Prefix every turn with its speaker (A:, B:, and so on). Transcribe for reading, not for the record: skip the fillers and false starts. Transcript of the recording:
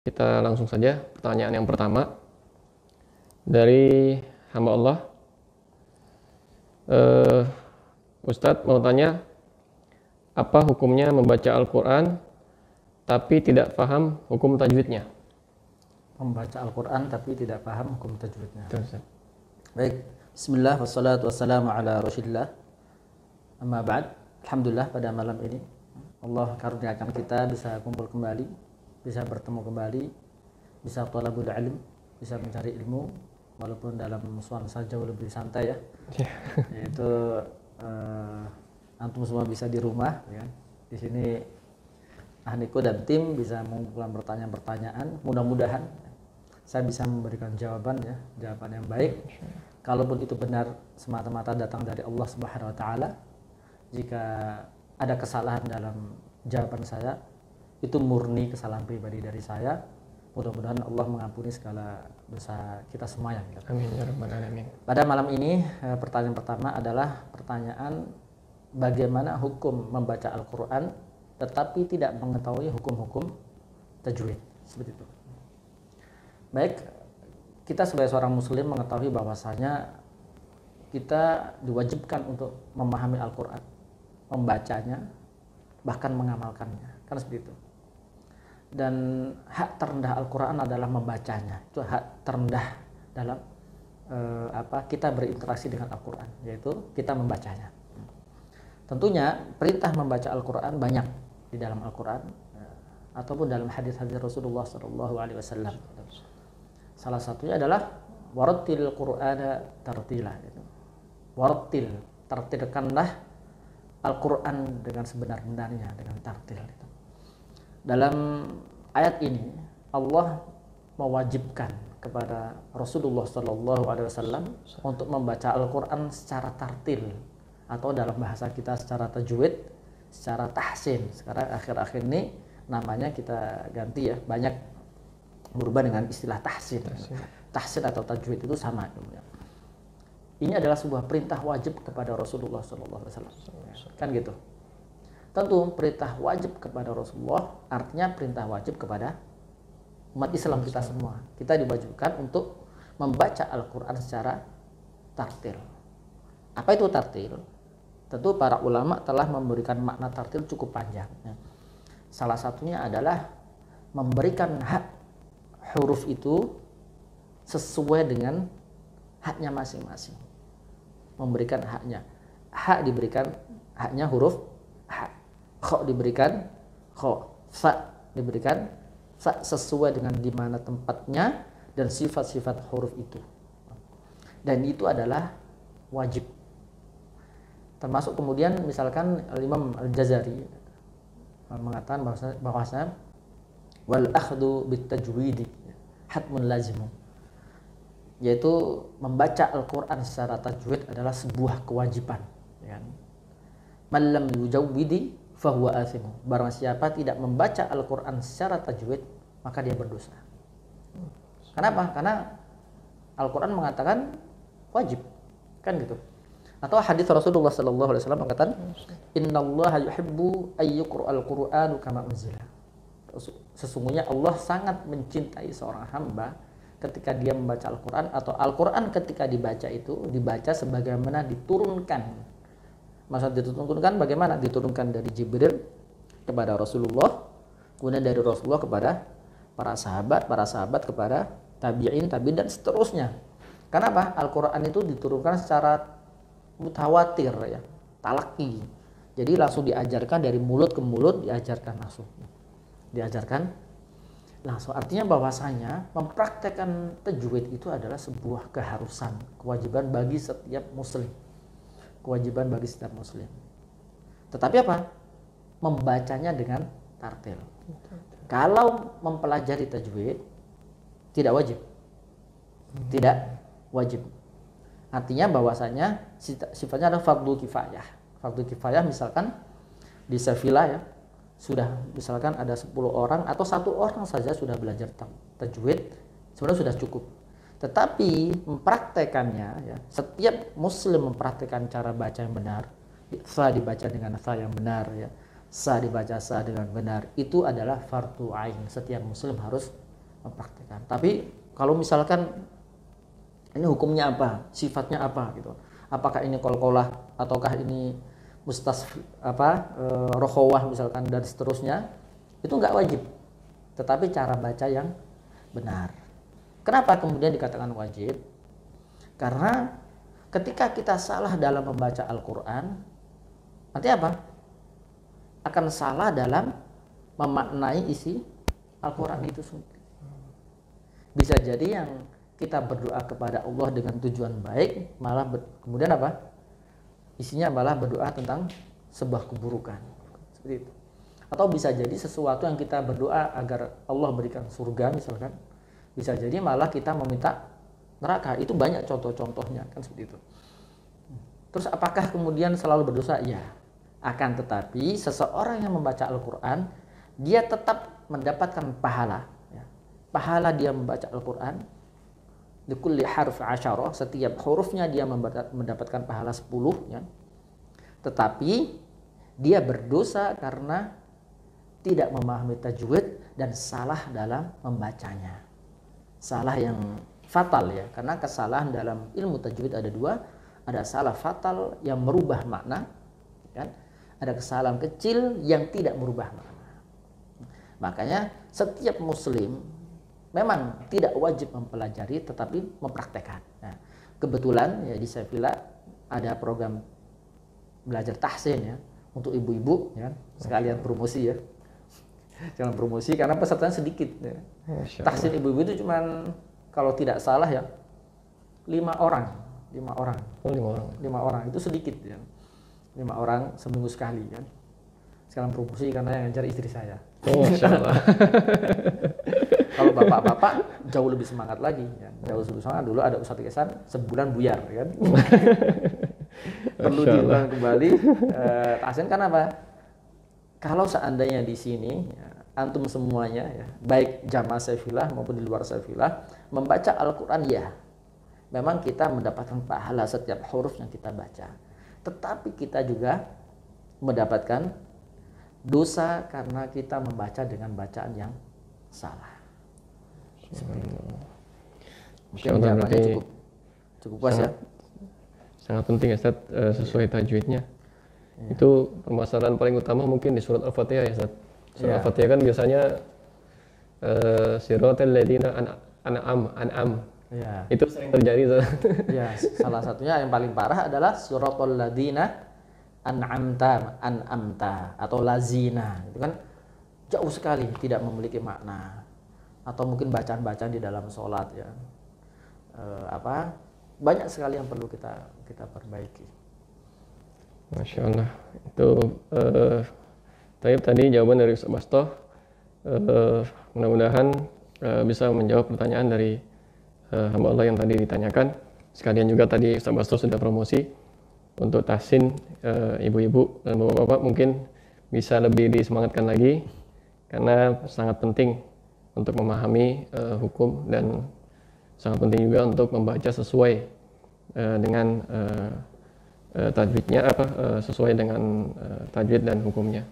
A: Kita langsung saja pertanyaan yang pertama dari hamba Allah. Ustadz mau tanya, apa hukumnya membaca Al-Quran tapi tidak paham hukum tajwidnya?
B: Membaca Al-Quran tapi tidak paham hukum tajwidnya.
A: Ustaz.
B: Baik, bismillah wassalatu wassalamu ala rasulillah. Amma ba'd, alhamdulillah pada malam ini Allah karuniakan kita bisa kumpul kembali, bisa bertemu kembali, bisa thalabul ilm, bisa mencari ilmu walaupun dalam nuansa jauh lebih santai ya. Yaitu antum semua bisa di rumah ya. Di sini Ahniko dan tim bisa mengumpulkan pertanyaan-pertanyaan, mudah-mudahan saya bisa memberikan jawaban yang baik. Kalaupun itu benar semata-mata datang dari Allah Subhanahu wa taala. Jika ada kesalahan dalam jawaban saya, itu murni kesalahan pribadi dari saya. Mudah-mudahan Allah mengampuni segala dosa kita semuanya.
A: Amin ya rabbal alamin.
B: Pada malam ini pertanyaan pertama adalah pertanyaan bagaimana hukum membaca Al-Quran tetapi tidak mengetahui hukum-hukum tajwid, seperti itu. Baik, kita sebagai seorang muslim mengetahui bahwasanya kita diwajibkan untuk memahami Al-Quran, membacanya, bahkan mengamalkannya, kan seperti itu. Dan hak terendah Al-Quran adalah membacanya. Itu hak terendah dalam kita berinteraksi dengan Al-Quran, yaitu kita membacanya. Tentunya perintah membaca Al-Quran banyak di dalam Al-Quran ataupun dalam hadis-hadis Rasulullah SAW. Salah satunya adalah warattil Qur'ana tartila. Warattil, tartilkanlah Al-Quran dengan sebenar-benarnya, dengan tartil. Dalam ayat ini Allah mewajibkan kepada Rasulullah SAW untuk membaca Al-Quran secara tartil, atau dalam bahasa kita secara tajwid, secara tahsin. Sekarang akhir-akhir ini namanya kita ganti ya, banyak berubah dengan istilah tahsin. Tahsin atau tajwid itu sama. Ini adalah sebuah perintah wajib kepada Rasulullah SAW. Kan gitu. Tentu perintah wajib kepada Rasulullah artinya perintah wajib kepada umat Islam kita semua. Kita diwajibkan untuk membaca Al-Quran secara tartil. Apa itu tartil? Tentu para ulama telah memberikan makna tartil cukup panjang. Salah satunya adalah memberikan hak huruf itu sesuai dengan haknya masing-masing. Memberikan haknya. Hak diberikan haknya huruf hak. Kho diberikan kho. Fa diberikan fa sesuai dengan di mana tempatnya dan sifat-sifat huruf itu. Dan itu adalah wajib. Termasuk kemudian misalkan Imam Al-Jazari mengatakan bahwasanya wal akhdhu bit tajwidi hatmun lazimun, yaitu membaca Al-Quran secara tajwid adalah sebuah kewajiban. Man lam yujawwidi fahuwa athim. Barang siapa tidak membaca Al-Quran secara tajwid, maka dia berdosa. Kenapa? Karena Al-Quran mengatakan wajib, kan gitu. Atau hadis Rasulullah SAW mengatakan, Innallaha yuhibbu ayyuqra'al Qur'anu kama unzila. Sesungguhnya Allah sangat mencintai seorang hamba ketika dia membaca Al-Quran, atau Al-Quran ketika dibaca itu dibaca sebagaimana diturunkan. Maksud diturunkan bagaimana? Diturunkan dari Jibril kepada Rasulullah, kemudian dari Rasulullah kepada para sahabat kepada tabi'in, dan seterusnya. Kenapa? Al-Quran itu diturunkan secara mutawatir ya, talaki. Jadi langsung diajarkan dari mulut ke mulut, diajarkan langsung. Artinya bahwasanya mempraktekkan tajwid itu adalah sebuah keharusan, kewajiban bagi setiap muslim. Tetapi apa? Membacanya dengan tartil. Kalau mempelajari tajwid tidak wajib. Artinya bahwasanya sifatnya adalah fardu kifayah. Fardu kifayah misalkan di Sevilla ya, sudah misalkan ada 10 orang atau 1 orang saja sudah belajar tajwid, sebenarnya sudah cukup. Tetapi mempraktekannya ya, setiap muslim mempraktekkan cara baca yang benar, sa dibaca dengan sa yang benar ya, sa dibaca sa dengan benar, itu adalah fardu ain. Setiap muslim harus mempraktikkan. Tapi kalau misalkan ini hukumnya apa, sifatnya apa gitu, apakah ini qalqalah ataukah ini rokhawah misalkan dan seterusnya, itu nggak wajib, tetapi cara baca yang benar. Kenapa kemudian dikatakan wajib? Karena ketika kita salah dalam membaca Al-Quran, artinya apa? Akan salah dalam memaknai isi Al-Quran itu sendiri. Bisa jadi yang kita berdoa kepada Allah dengan tujuan baik, malah kemudian apa? Isinya malah berdoa tentang sebuah keburukan. Seperti itu. Atau bisa jadi sesuatu yang kita berdoa agar Allah berikan surga misalkan, bisa jadi malah kita meminta neraka. Itu banyak contoh-contohnya kan seperti itu. Terus apakah kemudian selalu berdosa? Ya. Akan tetapi seseorang yang membaca Al-Quran, dia tetap mendapatkan pahala. Ya. Pahala dia membaca Al-Quran, likulli harf asyarah, setiap hurufnya dia mendapatkan pahala 10. Ya. Tetapi dia berdosa karena tidak memahami tajwid dan salah dalam membacanya. Salah yang fatal ya, karena kesalahan dalam ilmu tajwid ada dua, ada salah fatal yang merubah makna, kan? Ada kesalahan kecil yang tidak merubah makna. Makanya setiap muslim memang tidak wajib mempelajari, tetapi mempraktekkan. Nah, kebetulan ya di Sevilla ada program belajar tahsin ya untuk ibu-ibu, ya, sekalian promosi ya. Jangan promosi karena pesertanya sedikit. Ya. Tahsin ibu-ibu itu cuman kalau tidak salah ya 5 orang. Oh, 5 orang itu sedikit ya. 5 orang seminggu sekali kan. Sekarang promosi karena yang ngajar istri saya.
A: Oh, Masya Allah.
B: Kalau bapak-bapak jauh lebih semangat lagi ya. Jauh lebih semangat. Dulu ada Ustadz Kesan sebulan buyar kan. Perlu diulang kembali. Tahsin kan apa? Kalau seandainya di sini ya, antum semuanya ya, baik jamaah Sevilla maupun di luar Sevilla membaca Al-Quran ya, memang kita mendapatkan pahala setiap huruf yang kita baca. Tetapi kita juga mendapatkan dosa karena kita membaca dengan bacaan yang salah. Mungkin jawabannya cukup puas ya.
A: Sangat penting ya Ustaz, sesuai tajwidnya. Ya. Itu permasalahan paling utama mungkin di surat Al-Fatihah ya Ustaz. Surat Al-Fatihah kan biasanya siratal ladzina an'am. Ya. Itu sering terjadi Ustaz.
B: Ya, salah satunya yang paling parah adalah siratal ladzina an'amta atau lazina. Itu kan jauh sekali tidak memiliki makna. Atau mungkin bacaan-bacaan di dalam sholat ya. Banyak sekali yang perlu kita perbaiki.
A: Masya Allah, itu tadi jawaban dari Ustaz Bastoh, mudah-mudahan bisa menjawab pertanyaan dari hamba Allah yang tadi ditanyakan. Sekalian juga tadi Ustaz Bastoh sudah promosi untuk tahsin ibu-ibu dan bapak-bapak mungkin bisa lebih disemangatkan lagi karena sangat penting untuk memahami hukum dan sangat penting juga untuk membaca sesuai dengan tajwidnya sesuai dengan tajwid dan hukumnya.